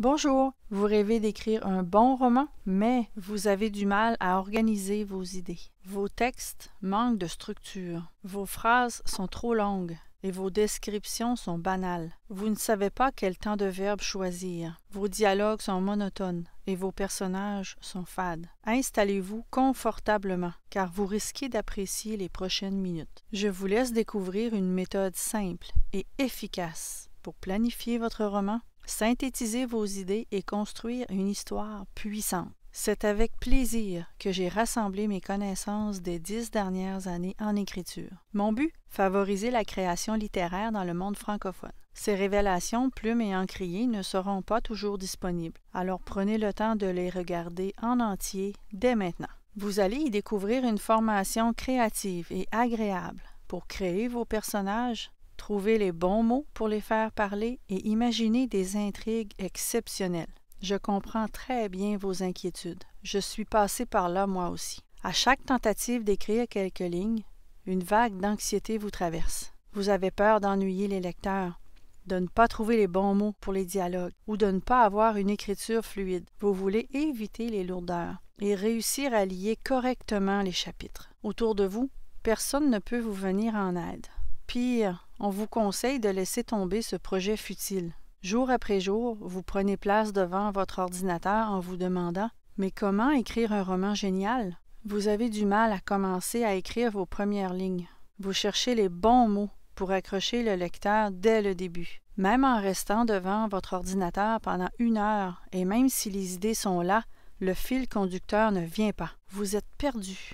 Bonjour, vous rêvez d'écrire un bon roman, mais vous avez du mal à organiser vos idées. Vos textes manquent de structure, vos phrases sont trop longues et vos descriptions sont banales. Vous ne savez pas quel temps de verbe choisir. Vos dialogues sont monotones et vos personnages sont fades. Installez-vous confortablement, car vous risquez d'apprécier les prochaines minutes. Je vous laisse découvrir une méthode simple et efficace pour planifier votre roman, synthétiser vos idées et construire une histoire puissante. C'est avec plaisir que j'ai rassemblé mes connaissances des 10 dernières années en écriture. Mon but, favoriser la création littéraire dans le monde francophone. Ces révélations, plumes et encriers ne seront pas toujours disponibles, alors prenez le temps de les regarder en entier dès maintenant. Vous allez y découvrir une formation créative et agréable pour créer vos personnages, trouver les bons mots pour les faire parler et imaginer des intrigues exceptionnelles. Je comprends très bien vos inquiétudes. Je suis passé par là moi aussi. À chaque tentative d'écrire quelques lignes, une vague d'anxiété vous traverse. Vous avez peur d'ennuyer les lecteurs, de ne pas trouver les bons mots pour les dialogues ou de ne pas avoir une écriture fluide. Vous voulez éviter les lourdeurs et réussir à lier correctement les chapitres. Autour de vous, personne ne peut vous venir en aide. Pire, on vous conseille de laisser tomber ce projet futile. Jour après jour, vous prenez place devant votre ordinateur en vous demandant « Mais comment écrire un roman génial ?» Vous avez du mal à commencer à écrire vos premières lignes. Vous cherchez les bons mots pour accrocher le lecteur dès le début. Même en restant devant votre ordinateur pendant 1 heure, et même si les idées sont là, le fil conducteur ne vient pas. Vous êtes perdu.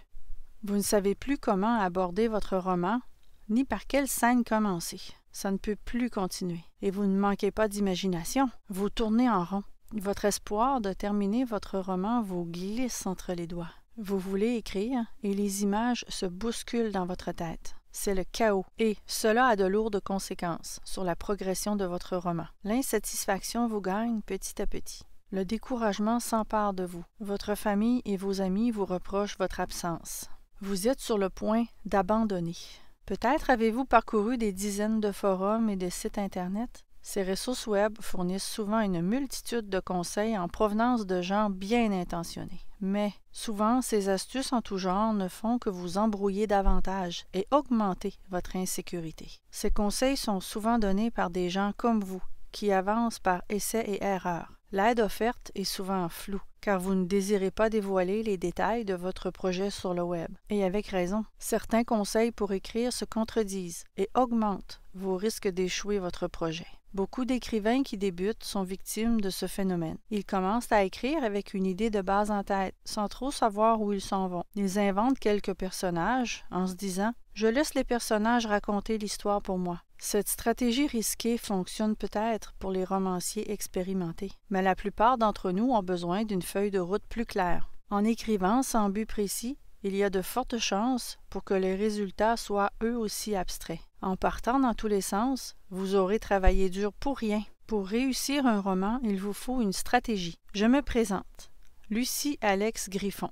Vous ne savez plus comment aborder votre roman, ni par quelle scène commencer. Ça ne peut plus continuer. Et vous ne manquez pas d'imagination. Vous tournez en rond. Votre espoir de terminer votre roman vous glisse entre les doigts. Vous voulez écrire et les images se bousculent dans votre tête. C'est le chaos et cela a de lourdes conséquences sur la progression de votre roman. L'insatisfaction vous gagne petit à petit. Le découragement s'empare de vous. Votre famille et vos amis vous reprochent votre absence. Vous êtes sur le point d'abandonner. Peut-être avez-vous parcouru des dizaines de forums et de sites Internet. Ces ressources web fournissent souvent une multitude de conseils en provenance de gens bien intentionnés. Mais souvent, ces astuces en tout genre ne font que vous embrouiller davantage et augmenter votre insécurité. Ces conseils sont souvent donnés par des gens comme vous, qui avancent par essais et erreurs. L'aide offerte est souvent floue, car vous ne désirez pas dévoiler les détails de votre projet sur le web. Et avec raison, certains conseils pour écrire se contredisent et augmentent vos risques d'échouer votre projet. Beaucoup d'écrivains qui débutent sont victimes de ce phénomène. Ils commencent à écrire avec une idée de base en tête, sans trop savoir où ils s'en vont. Ils inventent quelques personnages en se disant « Je laisse les personnages raconter l'histoire pour moi ». Cette stratégie risquée fonctionne peut-être pour les romanciers expérimentés, mais la plupart d'entre nous ont besoin d'une feuille de route plus claire. En écrivant sans but précis, il y a de fortes chances pour que les résultats soient eux aussi abstraits. En partant dans tous les sens, vous aurez travaillé dur pour rien. Pour réussir un roman, il vous faut une stratégie. Je me présente. Lucie Alex Griffon.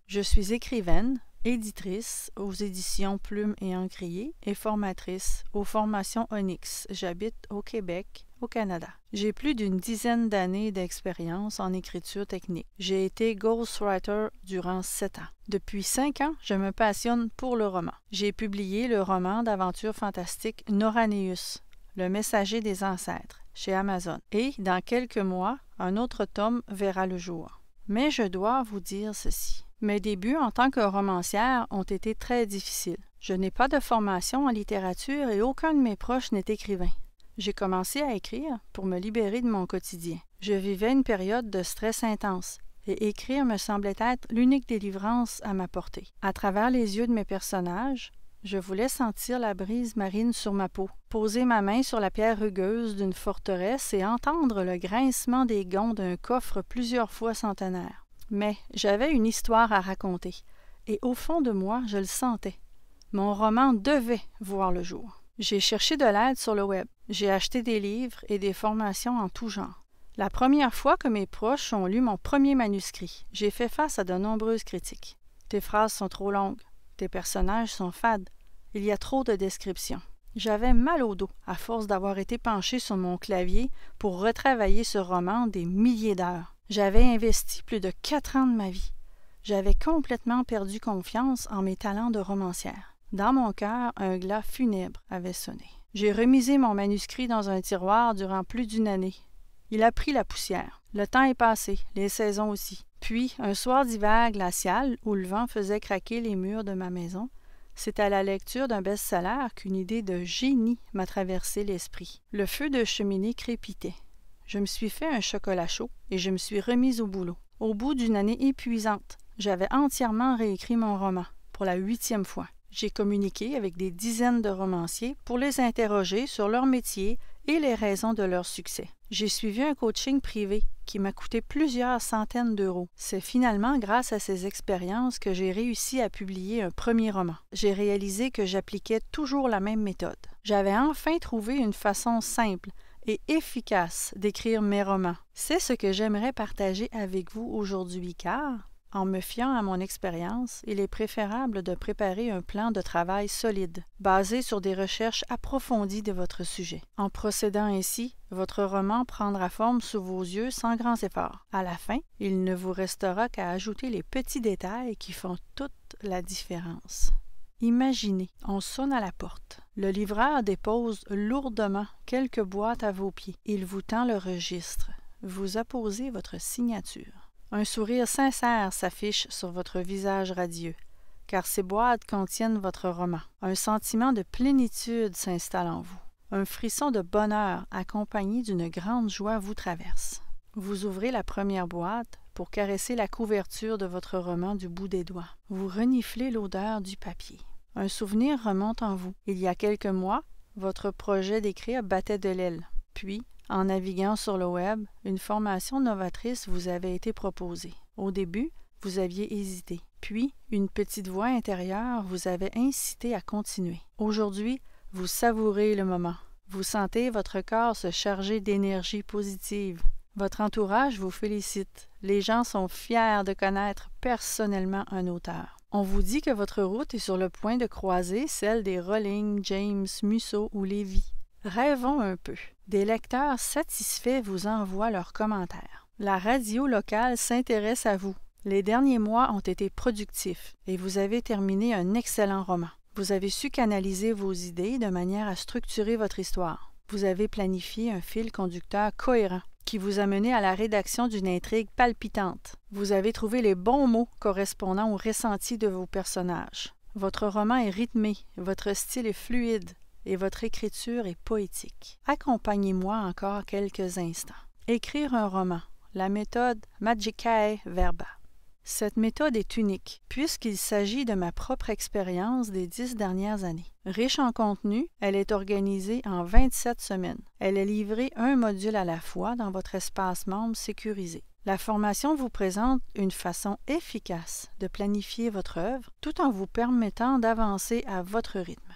Je suis écrivaine, éditrice aux éditions Plume et Encrier et formatrice aux formations Onyx. J'habite au Québec, au Canada. J'ai plus d'une dizaine d'années d'expérience en écriture technique. J'ai été ghostwriter durant 7 ans. Depuis 5 ans, je me passionne pour le roman. J'ai publié le roman d'aventure fantastique Noraneus, le messager des ancêtres, chez Amazon. Et, dans quelques mois, un autre tome verra le jour. Mais je dois vous dire ceci. Mes débuts en tant que romancière ont été très difficiles. Je n'ai pas de formation en littérature et aucun de mes proches n'est écrivain. J'ai commencé à écrire pour me libérer de mon quotidien. Je vivais une période de stress intense et écrire me semblait être l'unique délivrance à ma portée. À travers les yeux de mes personnages, je voulais sentir la brise marine sur ma peau, poser ma main sur la pierre rugueuse d'une forteresse et entendre le grincement des gonds d'un coffre plusieurs fois centenaire. Mais j'avais une histoire à raconter, et au fond de moi, je le sentais. Mon roman devait voir le jour. J'ai cherché de l'aide sur le web. J'ai acheté des livres et des formations en tout genre. La première fois que mes proches ont lu mon premier manuscrit, j'ai fait face à de nombreuses critiques. Tes phrases sont trop longues. Tes personnages sont fades. Il y a trop de descriptions. J'avais mal au dos à force d'avoir été penché sur mon clavier pour retravailler ce roman des milliers d'heures. J'avais investi plus de 4 ans de ma vie. J'avais complètement perdu confiance en mes talents de romancière. Dans mon cœur, un glas funèbre avait sonné. J'ai remisé mon manuscrit dans un tiroir durant plus d'une année. Il a pris la poussière. Le temps est passé, les saisons aussi. Puis, un soir d'hiver glacial, où le vent faisait craquer les murs de ma maison, c'est à la lecture d'un best-seller qu'une idée de génie m'a traversé l'esprit. Le feu de cheminée crépitait. Je me suis fait un chocolat chaud et je me suis remise au boulot. Au bout d'une année épuisante, j'avais entièrement réécrit mon roman, pour la 8e fois. J'ai communiqué avec des dizaines de romanciers pour les interroger sur leur métier et les raisons de leur succès. J'ai suivi un coaching privé qui m'a coûté plusieurs centaines d'euros. C'est finalement grâce à ces expériences que j'ai réussi à publier un premier roman. J'ai réalisé que j'appliquais toujours la même méthode. J'avais enfin trouvé une façon simple et efficace d'écrire mes romans. C'est ce que j'aimerais partager avec vous aujourd'hui car, en me fiant à mon expérience, il est préférable de préparer un plan de travail solide, basé sur des recherches approfondies de votre sujet. En procédant ainsi, votre roman prendra forme sous vos yeux sans grands efforts. À la fin, il ne vous restera qu'à ajouter les petits détails qui font toute la différence. Imaginez, on sonne à la porte. Le livreur dépose lourdement quelques boîtes à vos pieds. Il vous tend le registre. Vous apposez votre signature. Un sourire sincère s'affiche sur votre visage radieux, car ces boîtes contiennent votre roman. Un sentiment de plénitude s'installe en vous. Un frisson de bonheur accompagné d'une grande joie vous traverse. Vous ouvrez la première boîte pour caresser la couverture de votre roman du bout des doigts. Vous reniflez l'odeur du papier. Un souvenir remonte en vous. Il y a quelques mois, votre projet d'écrire battait de l'aile. Puis, en naviguant sur le web, une formation novatrice vous avait été proposée. Au début, vous aviez hésité. Puis, une petite voix intérieure vous avait incité à continuer. Aujourd'hui, vous savourez le moment. Vous sentez votre corps se charger d'énergie positive. Votre entourage vous félicite. Les gens sont fiers de connaître personnellement un auteur. On vous dit que votre route est sur le point de croiser celle des Rowling, James, Musso ou Lévy. Rêvons un peu. Des lecteurs satisfaits vous envoient leurs commentaires. La radio locale s'intéresse à vous. Les derniers mois ont été productifs et vous avez terminé un excellent roman. Vous avez su canaliser vos idées de manière à structurer votre histoire. Vous avez planifié un fil conducteur cohérent qui vous a mené à la rédaction d'une intrigue palpitante. Vous avez trouvé les bons mots correspondant aux ressentis de vos personnages. Votre roman est rythmé, votre style est fluide et votre écriture est poétique. Accompagnez-moi encore quelques instants. Écrire un roman, la méthode Magicae Verba. Cette méthode est unique, puisqu'il s'agit de ma propre expérience des 10 dernières années. Riche en contenu, elle est organisée en 27 semaines. Elle est livrée un module à la fois dans votre espace membre sécurisé. La formation vous présente une façon efficace de planifier votre œuvre, tout en vous permettant d'avancer à votre rythme.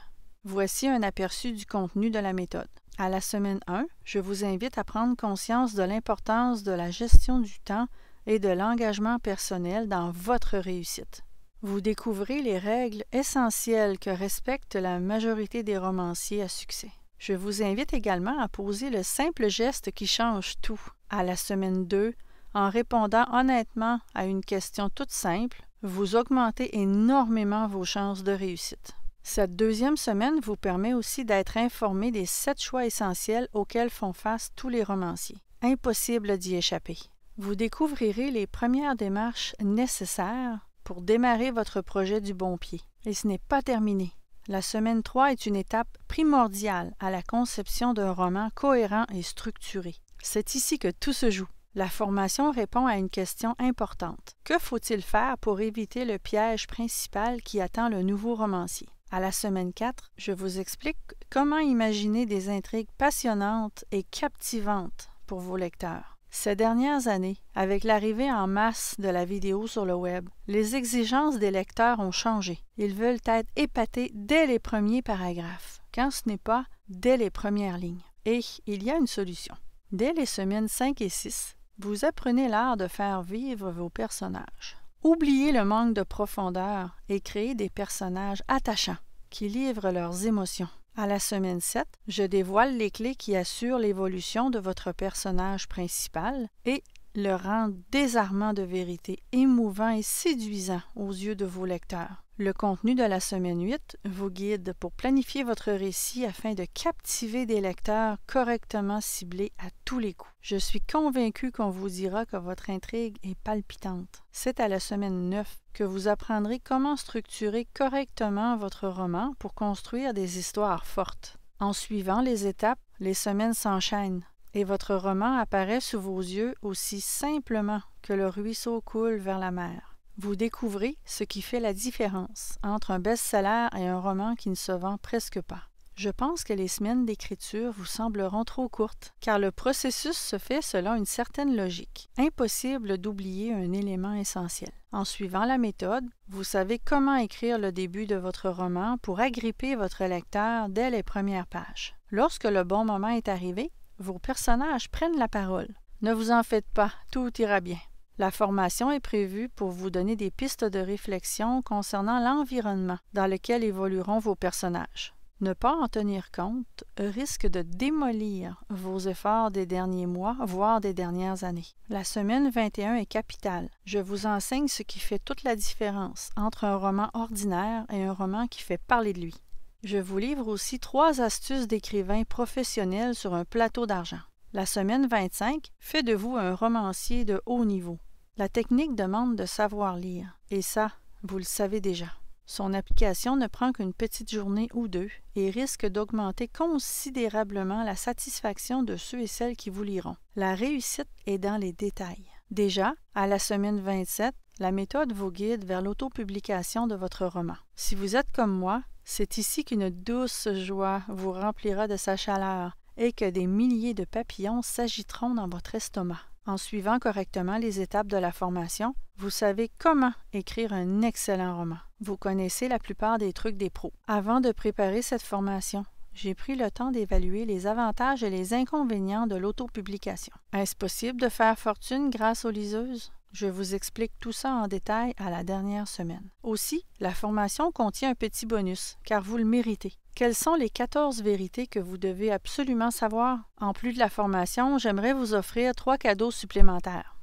Voici un aperçu du contenu de la méthode. À la semaine 1, je vous invite à prendre conscience de l'importance de la gestion du temps et de l'engagement personnel dans votre réussite. Vous découvrez les règles essentielles que respecte la majorité des romanciers à succès. Je vous invite également à poser le simple geste qui change tout. À la semaine 2, en répondant honnêtement à une question toute simple, vous augmentez énormément vos chances de réussite. Cette deuxième semaine vous permet aussi d'être informé des 7 choix essentiels auxquels font face tous les romanciers. Impossible d'y échapper. Vous découvrirez les premières démarches nécessaires pour démarrer votre projet du bon pied. Et ce n'est pas terminé. La semaine 3 est une étape primordiale à la conception d'un roman cohérent et structuré. C'est ici que tout se joue. La formation répond à une question importante. Que faut-il faire pour éviter le piège principal qui attend le nouveau romancier? À la semaine 4, je vous explique comment imaginer des intrigues passionnantes et captivantes pour vos lecteurs. Ces dernières années, avec l'arrivée en masse de la vidéo sur le web, les exigences des lecteurs ont changé. Ils veulent être épatés dès les premiers paragraphes, quand ce n'est pas dès les premières lignes. Et il y a une solution. Dès les semaines 5 et 6, vous apprenez l'art de faire vivre vos personnages. Oubliez le manque de profondeur et créez des personnages attachants qui livrent leurs émotions. À la semaine 7, je dévoile les clés qui assurent l'évolution de votre personnage principal et le rend désarmant de vérité, émouvant et séduisant aux yeux de vos lecteurs. Le contenu de la semaine 8 vous guide pour planifier votre récit afin de captiver des lecteurs correctement ciblés à tous les coups. Je suis convaincue qu'on vous dira que votre intrigue est palpitante. C'est à la semaine 9 que vous apprendrez comment structurer correctement votre roman pour construire des histoires fortes. En suivant les étapes, les semaines s'enchaînent et votre roman apparaît sous vos yeux aussi simplement que le ruisseau coule vers la mer. Vous découvrez ce qui fait la différence entre un best-seller et un roman qui ne se vend presque pas. Je pense que les semaines d'écriture vous sembleront trop courtes, car le processus se fait selon une certaine logique. Impossible d'oublier un élément essentiel. En suivant la méthode, vous savez comment écrire le début de votre roman pour agripper votre lecteur dès les premières pages. Lorsque le bon moment est arrivé, vos personnages prennent la parole. Ne vous en faites pas, tout ira bien. La formation est prévue pour vous donner des pistes de réflexion concernant l'environnement dans lequel évolueront vos personnages. Ne pas en tenir compte risque de démolir vos efforts des derniers mois, voire des dernières années. La semaine 21 est capitale. Je vous enseigne ce qui fait toute la différence entre un roman ordinaire et un roman qui fait parler de lui. Je vous livre aussi 3 astuces d'écrivain professionnel sur un plateau d'argent. La semaine 25 fait de vous un romancier de haut niveau. La technique demande de savoir lire, et ça, vous le savez déjà. Son application ne prend qu'une petite journée ou 2 et risque d'augmenter considérablement la satisfaction de ceux et celles qui vous liront. La réussite est dans les détails. Déjà, à la semaine 27, la méthode vous guide vers l'autopublication de votre roman. Si vous êtes comme moi, c'est ici qu'une douce joie vous remplira de sa chaleur et que des milliers de papillons s'agiteront dans votre estomac. En suivant correctement les étapes de la formation, vous savez comment écrire un excellent roman. Vous connaissez la plupart des trucs des pros. Avant de préparer cette formation, j'ai pris le temps d'évaluer les avantages et les inconvénients de l'autopublication. Est-ce possible de faire fortune grâce aux liseuses? Je vous explique tout ça en détail à la dernière semaine. Aussi, la formation contient un petit bonus, car vous le méritez. Quelles sont les 14 vérités que vous devez absolument savoir? En plus de la formation, j'aimerais vous offrir 3 cadeaux supplémentaires.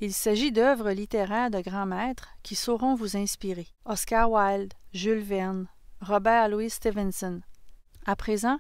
Il s'agit d'œuvres littéraires de grands maîtres qui sauront vous inspirer. Oscar Wilde, Jules Verne, Robert Louis Stevenson. À présent,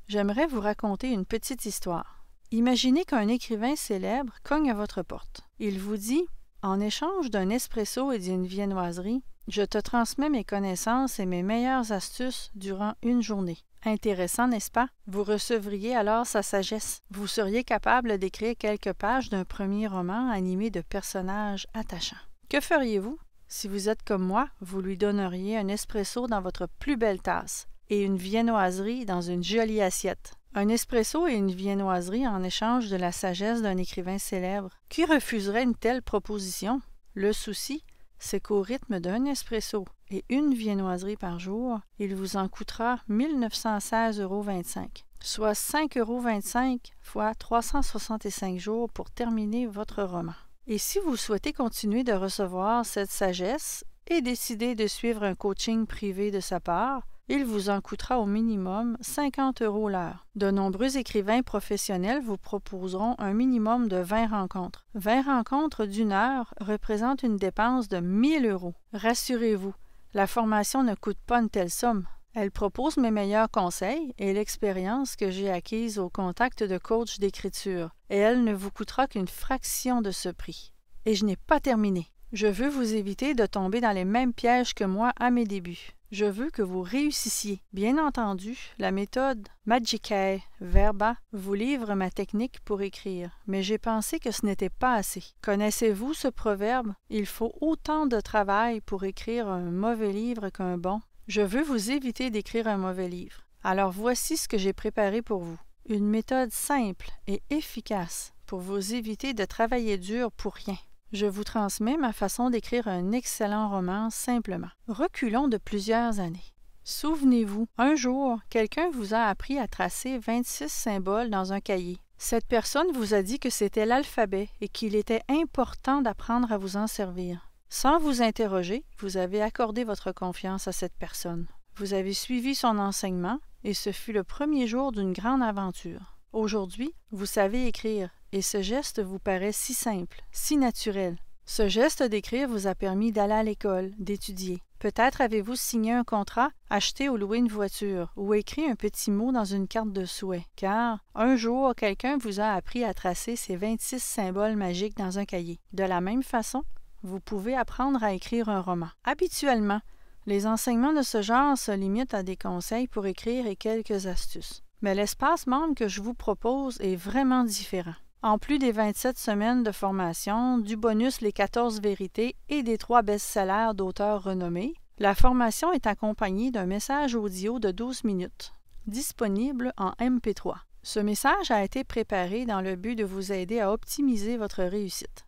j'aimerais vous raconter une petite histoire. Imaginez qu'un écrivain célèbre cogne à votre porte. Il vous dit « En échange d'un espresso et d'une viennoiserie, je te transmets mes connaissances et mes meilleures astuces durant une journée. » Intéressant, n'est-ce pas? Vous recevriez alors sa sagesse. Vous seriez capable d'écrire quelques pages d'un premier roman animé de personnages attachants. Que feriez-vous? Si vous êtes comme moi, vous lui donneriez un espresso dans votre plus belle tasse et une viennoiserie dans une jolie assiette. Un espresso et une viennoiserie en échange de la sagesse d'un écrivain célèbre. Qui refuserait une telle proposition? Le souci, c'est qu'au rythme d'un espresso et une viennoiserie par jour, il vous en coûtera 1916,25 €, soit 5,25 € fois 365 jours pour terminer votre roman. Et si vous souhaitez continuer de recevoir cette sagesse et décider de suivre un coaching privé de sa part, il vous en coûtera au minimum 50 € l'heure. De nombreux écrivains professionnels vous proposeront un minimum de 20 rencontres. 20 rencontres d'1 heure représentent une dépense de 1 000 €. Rassurez-vous, la formation ne coûte pas une telle somme. Elle propose mes meilleurs conseils et l'expérience que j'ai acquise au contact de coachs d'écriture, et elle ne vous coûtera qu'une fraction de ce prix. Et je n'ai pas terminé. Je veux vous éviter de tomber dans les mêmes pièges que moi à mes débuts. Je veux que vous réussissiez. Bien entendu, la méthode Magicae Verba vous livre ma technique pour écrire, mais j'ai pensé que ce n'était pas assez. Connaissez-vous ce proverbe? Il faut autant de travail pour écrire un mauvais livre qu'un bon. Je veux vous éviter d'écrire un mauvais livre. Alors voici ce que j'ai préparé pour vous. Une méthode simple et efficace pour vous éviter de travailler dur pour rien. Je vous transmets ma façon d'écrire un excellent roman simplement. Reculons de plusieurs années. Souvenez-vous, un jour, quelqu'un vous a appris à tracer 26 symboles dans un cahier. Cette personne vous a dit que c'était l'alphabet et qu'il était important d'apprendre à vous en servir. Sans vous interroger, vous avez accordé votre confiance à cette personne. Vous avez suivi son enseignement et ce fut le premier jour d'une grande aventure. Aujourd'hui, vous savez écrire, et ce geste vous paraît si simple, si naturel. Ce geste d'écrire vous a permis d'aller à l'école, d'étudier. Peut-être avez-vous signé un contrat, acheté ou loué une voiture, ou écrit un petit mot dans une carte de souhait, car un jour, quelqu'un vous a appris à tracer ces 26 symboles magiques dans un cahier. De la même façon, vous pouvez apprendre à écrire un roman. Habituellement, les enseignements de ce genre se limitent à des conseils pour écrire et quelques astuces. Mais l'espace membre que je vous propose est vraiment différent. En plus des 27 semaines de formation, du bonus Les 14 vérités et des 3 best-sellers d'auteurs renommés, la formation est accompagnée d'un message audio de 12 minutes, disponible en MP3. Ce message a été préparé dans le but de vous aider à optimiser votre réussite.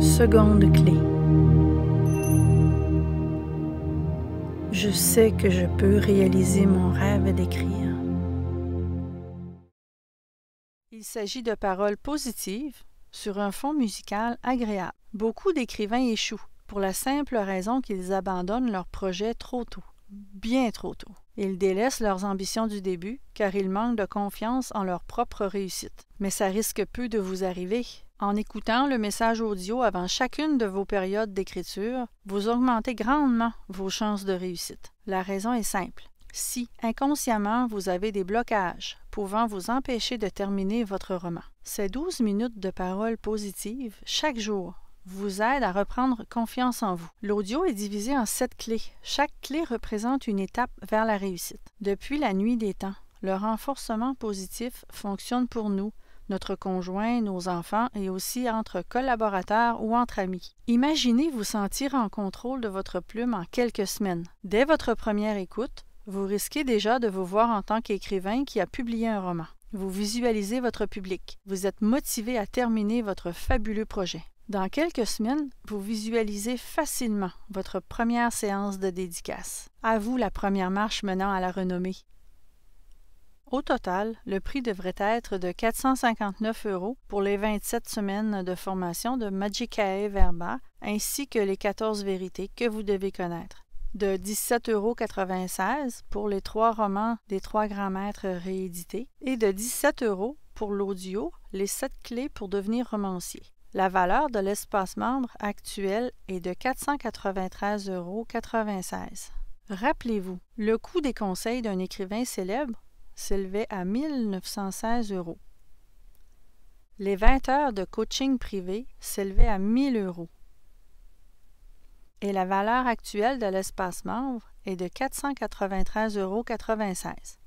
Seconde clé. Je sais que je peux réaliser mon rêve d'écrire. Il s'agit de paroles positives sur un fond musical agréable. Beaucoup d'écrivains échouent pour la simple raison qu'ils abandonnent leur projet trop tôt, bien trop tôt. Ils délaissent leurs ambitions du début car ils manquent de confiance en leur propre réussite. Mais ça risque peu de vous arriver. En écoutant le message audio avant chacune de vos périodes d'écriture, vous augmentez grandement vos chances de réussite. La raison est simple. Si, inconsciemment, vous avez des blocages pouvant vous empêcher de terminer votre roman, ces 12 minutes de paroles positives chaque jour vous aident à reprendre confiance en vous. L'audio est divisé en 7 clés. Chaque clé représente une étape vers la réussite. Depuis la nuit des temps, le renforcement positif fonctionne pour nous, notre conjoint, nos enfants et aussi entre collaborateurs ou entre amis. Imaginez vous sentir en contrôle de votre plume en quelques semaines. Dès votre première écoute, vous risquez déjà de vous voir en tant qu'écrivain qui a publié un roman. Vous visualisez votre public. Vous êtes motivé à terminer votre fabuleux projet. Dans quelques semaines, vous visualisez facilement votre première séance de dédicace. À vous la première marche menant à la renommée. Au total, le prix devrait être de 459 € pour les 27 semaines de formation de Magicae Verba ainsi que les 14 vérités que vous devez connaître. De 17,96 € pour les 3 romans des 3 grands maîtres réédités et de 17 € pour l'audio, les 7 clés pour devenir romancier. La valeur de l'espace membre actuel est de 493,96 €. Rappelez-vous, le coût des conseils d'un écrivain célèbre s'élevait à 1 916 €. Les 20 heures de coaching privé s'élevaient à 1 000 €. Et la valeur actuelle de l'espace membre est de 493,96 €.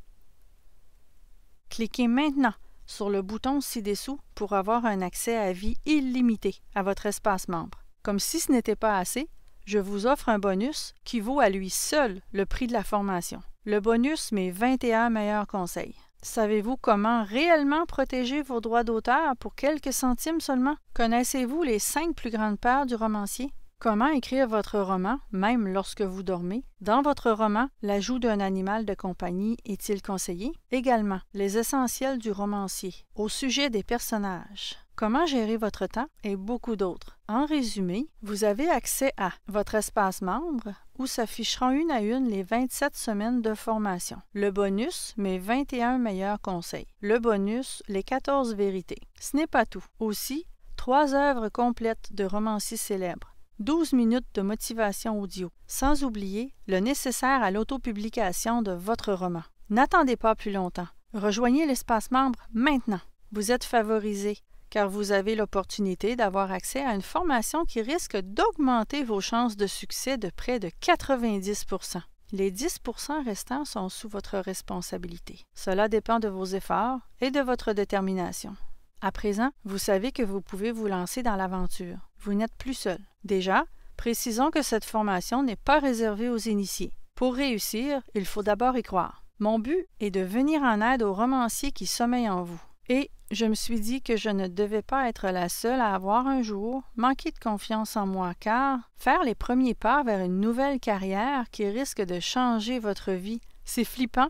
Cliquez maintenant sur le bouton ci-dessous pour avoir un accès à vie illimité à votre espace membre. Comme si ce n'était pas assez, je vous offre un bonus qui vaut à lui seul le prix de la formation. Le bonus Mes 21 meilleurs conseils. Savez-vous comment réellement protéger vos droits d'auteur pour quelques centimes seulement? Connaissez-vous les 5 plus grandes peurs du romancier? Comment écrire votre roman, même lorsque vous dormez? Dans votre roman, l'ajout d'un animal de compagnie est-il conseillé? Également, les essentiels du romancier, au sujet des personnages, comment gérer votre temps et beaucoup d'autres. En résumé, vous avez accès à votre espace membre où s'afficheront une à une les 27 semaines de formation. Le bonus, Mes 21 meilleurs conseils. Le bonus, les 14 vérités. Ce n'est pas tout. Aussi, 3 œuvres complètes de romanciers célèbres. 12 minutes de motivation audio, sans oublier le nécessaire à l'autopublication de votre roman. N'attendez pas plus longtemps. Rejoignez l'espace membre maintenant. Vous êtes favorisé car vous avez l'opportunité d'avoir accès à une formation qui risque d'augmenter vos chances de succès de près de 90 %. Les 10 % restants sont sous votre responsabilité. Cela dépend de vos efforts et de votre détermination. À présent, vous savez que vous pouvez vous lancer dans l'aventure. Vous n'êtes plus seul. Déjà, précisons que cette formation n'est pas réservée aux initiés. Pour réussir, il faut d'abord y croire. Mon but est de venir en aide aux romanciers qui sommeillent en vous. Et je me suis dit que je ne devais pas être la seule à avoir un jour manqué de confiance en moi, car faire les premiers pas vers une nouvelle carrière qui risque de changer votre vie, c'est flippant.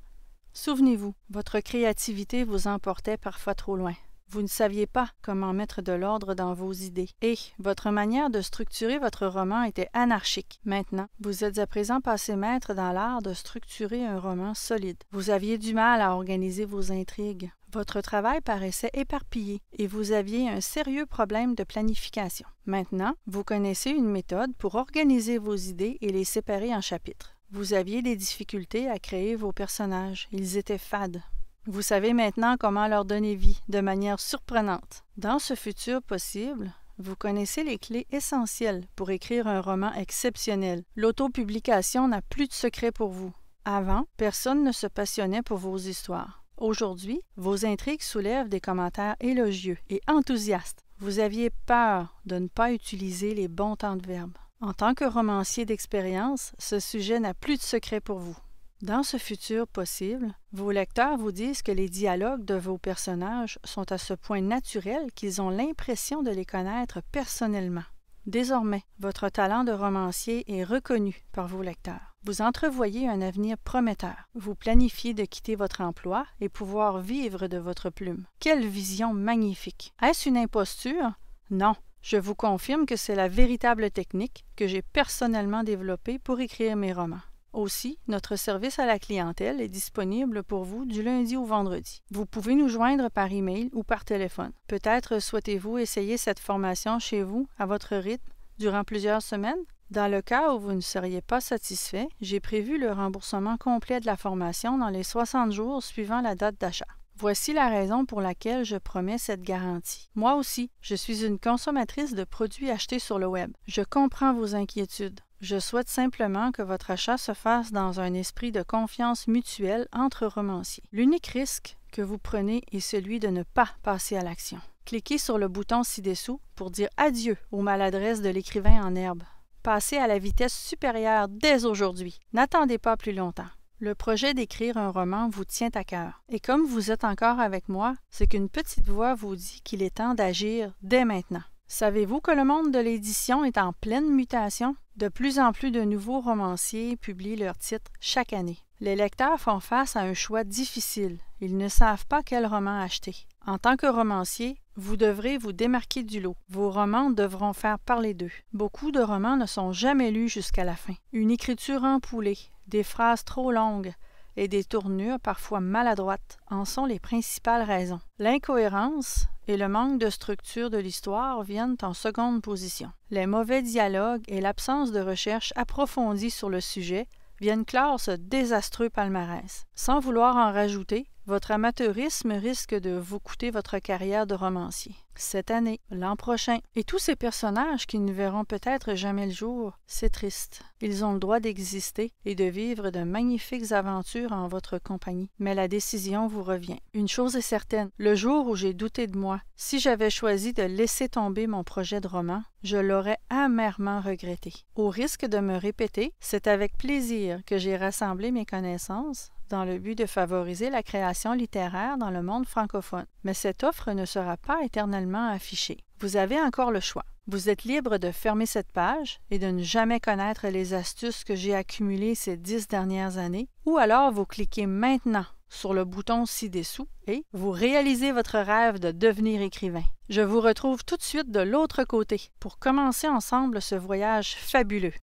Souvenez-vous, votre créativité vous emportait parfois trop loin. Vous ne saviez pas comment mettre de l'ordre dans vos idées. Et votre manière de structurer votre roman était anarchique. Maintenant, vous êtes à présent passé maître dans l'art de structurer un roman solide. Vous aviez du mal à organiser vos intrigues. Votre travail paraissait éparpillé et vous aviez un sérieux problème de planification. Maintenant, vous connaissez une méthode pour organiser vos idées et les séparer en chapitres. Vous aviez des difficultés à créer vos personnages. Ils étaient fades. Vous savez maintenant comment leur donner vie de manière surprenante. Dans ce futur possible, vous connaissez les clés essentielles pour écrire un roman exceptionnel. L'autopublication n'a plus de secret pour vous. Avant, personne ne se passionnait pour vos histoires. Aujourd'hui, vos intrigues soulèvent des commentaires élogieux et enthousiastes. Vous aviez peur de ne pas utiliser les bons temps de verbe. En tant que romancier d'expérience, ce sujet n'a plus de secret pour vous. Dans ce futur possible, vos lecteurs vous disent que les dialogues de vos personnages sont à ce point naturels qu'ils ont l'impression de les connaître personnellement. Désormais, votre talent de romancier est reconnu par vos lecteurs. Vous entrevoyez un avenir prometteur. Vous planifiez de quitter votre emploi et pouvoir vivre de votre plume. Quelle vision magnifique! Est-ce une imposture? Non. Je vous confirme que c'est la véritable technique que j'ai personnellement développée pour écrire mes romans. Aussi, notre service à la clientèle est disponible pour vous du lundi au vendredi. Vous pouvez nous joindre par email ou par téléphone. Peut-être souhaitez-vous essayer cette formation chez vous, à votre rythme, durant plusieurs semaines? Dans le cas où vous ne seriez pas satisfait, j'ai prévu le remboursement complet de la formation dans les 60 jours suivant la date d'achat. Voici la raison pour laquelle je promets cette garantie. Moi aussi, je suis une consommatrice de produits achetés sur le web. Je comprends vos inquiétudes. Je souhaite simplement que votre achat se fasse dans un esprit de confiance mutuelle entre romanciers. L'unique risque que vous prenez est celui de ne pas passer à l'action. Cliquez sur le bouton ci-dessous pour dire adieu aux maladresses de l'écrivain en herbe. Passez à la vitesse supérieure dès aujourd'hui. N'attendez pas plus longtemps. Le projet d'écrire un roman vous tient à cœur. Et comme vous êtes encore avec moi, c'est qu'une petite voix vous dit qu'il est temps d'agir dès maintenant. Savez-vous que le monde de l'édition est en pleine mutation? De plus en plus de nouveaux romanciers publient leurs titres chaque année. Les lecteurs font face à un choix difficile. Ils ne savent pas quel roman acheter. En tant que romancier, vous devrez vous démarquer du lot. Vos romans devront faire parler d'eux. Beaucoup de romans ne sont jamais lus jusqu'à la fin. Une écriture empoulée, des phrases trop longues et des tournures parfois maladroites en sont les principales raisons. L'incohérence et le manque de structure de l'histoire viennent en seconde position. Les mauvais dialogues et l'absence de recherche approfondie sur le sujet viennent clore ce désastreux palmarès. Sans vouloir en rajouter, votre amateurisme risque de vous coûter votre carrière de romancier. Cette année, l'an prochain, et tous ces personnages qui ne verront peut-être jamais le jour, c'est triste. Ils ont le droit d'exister et de vivre de magnifiques aventures en votre compagnie. Mais la décision vous revient. Une chose est certaine, le jour où j'ai douté de moi, si j'avais choisi de laisser tomber mon projet de roman, je l'aurais amèrement regretté. Au risque de me répéter, c'est avec plaisir que j'ai rassemblé mes connaissances dans le but de favoriser la création littéraire dans le monde francophone. Mais cette offre ne sera pas éternellement affichée. Vous avez encore le choix. Vous êtes libre de fermer cette page et de ne jamais connaître les astuces que j'ai accumulées ces 10 dernières années, ou alors vous cliquez maintenant sur le bouton ci-dessous et vous réalisez votre rêve de devenir écrivain. Je vous retrouve tout de suite de l'autre côté pour commencer ensemble ce voyage fabuleux.